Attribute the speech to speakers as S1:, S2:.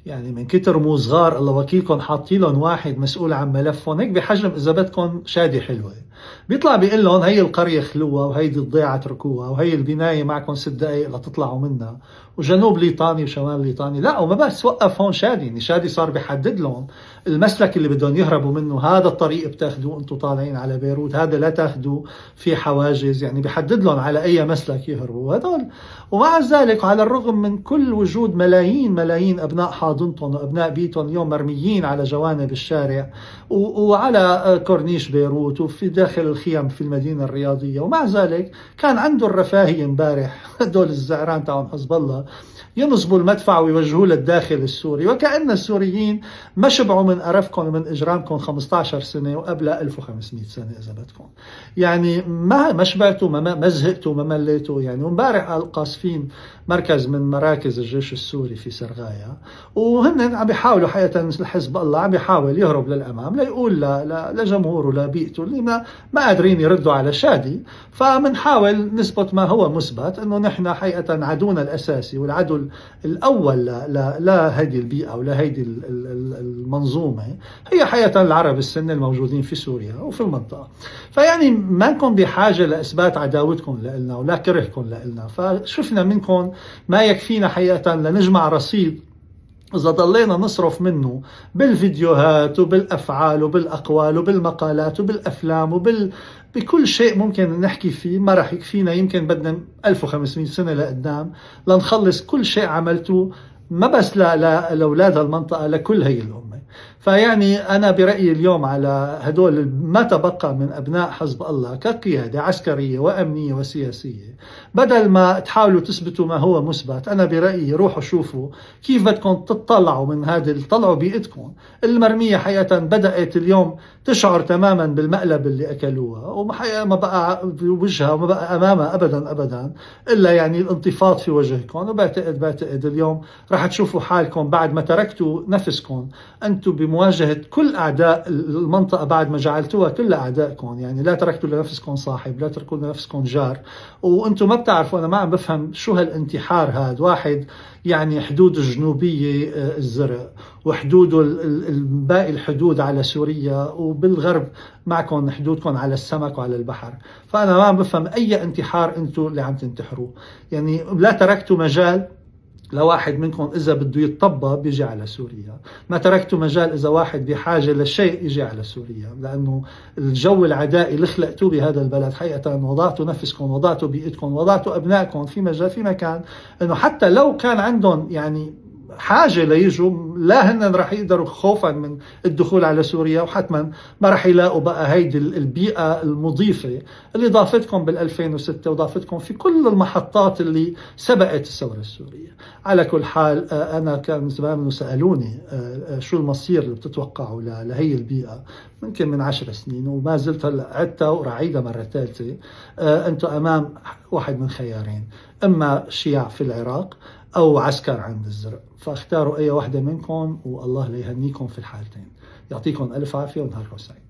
S1: يعني من كتر مو صغار الله وكيلكم حاطين لهم واحد مسؤول عن ملفهم هيك بحجم اذا بدكم شادي حلوه، بيطلع بيقول لهم هي القريه خلوها وهيدي الضيعه اتركوها وهي البنايه معكم 6 دقائق لتطلعوا منها وجنوب ليطاني وشمال ليطاني، لا وما بس وقف هون شادي، يعني شادي صار بيحدد لهم المسلك اللي بدهم يهربوا منه، هذا الطريق بتاخذوه انتم طالعين على بيروت، هذا لا تاخذوه في حواجز، يعني بيحدد لهم على اي مسلك يهربوا هذول. ومع ذلك على الرغم من كل وجود ملايين ابناء حاضنتهم وابناء بيتهم اليوم مرميين على جوانب الشارع وعلى كورنيش بيروت وفي داخل الخيام في المدينه الرياضيه، ومع ذلك كان عنده الرفاهيه امبارح هدول الزعران تاعون حزب الله ينصبوا المدفع ويوجهوه للداخل السوري، وكأن السوريين ما شبعوا من قرفكم ومن إجرامكم 15 سنة وقبل 1500 سنة إذا بدكم. يعني ما شبعتوا ما زهقتوا ما مليتوا يعني. ومبارح قاصفين مركز من مراكز الجيش السوري في سرغايا، وهن عم بيحاولوا حقيقة الحزب الله عم بيحاول يهرب للأمام ليقول لجمهوره لبيئته اللي ما قادرين يردوا على شادي، فمنحاول نثبت ما هو مثبت انه نحن حقيقة عدونا الأساسي والعدو الأول لهذه البيئة ولهذه المنظومة هي حقيقة العرب السنة الموجودين في سوريا وفي المنطقة. فيعني ما نكون بحاجة لإثبات عداوتكم لنا ولا كرهكم لنا، فشفنا منكم ما يكفينا حقيقة لنجمع رصيد إذا ضلينا نصرف منه بالفيديوهات وبالأفعال وبالأقوال وبالمقالات وبالأفلام بكل شيء ممكن نحكي فيه ما رح يكفينا. يمكن بدنا 1500 سنة لقدام لنخلص كل شيء عملته ما بس لأولاد المنطقة، لكل هي الأمة. فيعني أنا برأيي اليوم على هدول ما تبقى من أبناء حزب الله كقيادة عسكرية وأمنية وسياسية، بدل ما تحاولوا تثبتوا ما هو مثبت، أنا برأيي روحوا شوفوا كيف بدكم تطلعوا من هذه، تطلعوا بيئتكم المرمية حقيقة بدأت اليوم تشعر تماما بالمقلب اللي أكلوها، وحقيقة ما بقى بوجهها وما بقى أمامها أبدا إلا يعني الانتفاض في وجهكم. وبعتقد اليوم راح تشوفوا حالكم بعد ما تركتوا نفسكم أنتم بمواجهة كل أعداء المنطقة بعد ما جعلتوها كل أعدائكم، يعني لا تركتوا لنفسكم صاحب لا تركوا لنفسكم جار. وأنتم ما بتعرفوا، أنا ما عم بفهم شو هالانتحار هذا، واحد يعني حدود الجنوبية الزرق وحدوده باقي الحدود على سوريا وبالغرب معكم حدودكم على السمك وعلى البحر، فأنا ما عم بفهم أي انتحار أنتم اللي عم تنتحروه. يعني لا تركتوا مجال لواحد منكم إذا بده يتطبى بيجي على سوريا، ما تركتوا مجال إذا واحد بحاجة لشيء يجي على سوريا، لأنه الجو العدائي اللي خلقتوه بهذا البلد حقيقة وضعتوا نفسكم وضعتوا بيئتكم وضعتوا أبنائكم في مكان أنه حتى لو كان عندهم يعني حاجة ليجوا لا هن رح يقدروا خوفا من الدخول على سوريا، وحتما ما رح يلاقوا بقى هيدي البيئة المضيفة اللي ضافتكم بال2006 وضافتكم في كل المحطات اللي سبقت الثورة السورية. على كل حال أنا كان زمان سألوني شو المصير اللي بتتوقعوا لهي البيئة ممكن من 10 سنين، وما زلت هلا عدتها ورح أعيدها مرة ثالثة. أنتم أمام واحد من خيارين، إما شيع في العراق أو عسكر عند الزرق، فاختاروا أي واحدة منكم والله ليهنيكم في الحالتين. يعطيكم ألف عافية ونهاركم سعيد.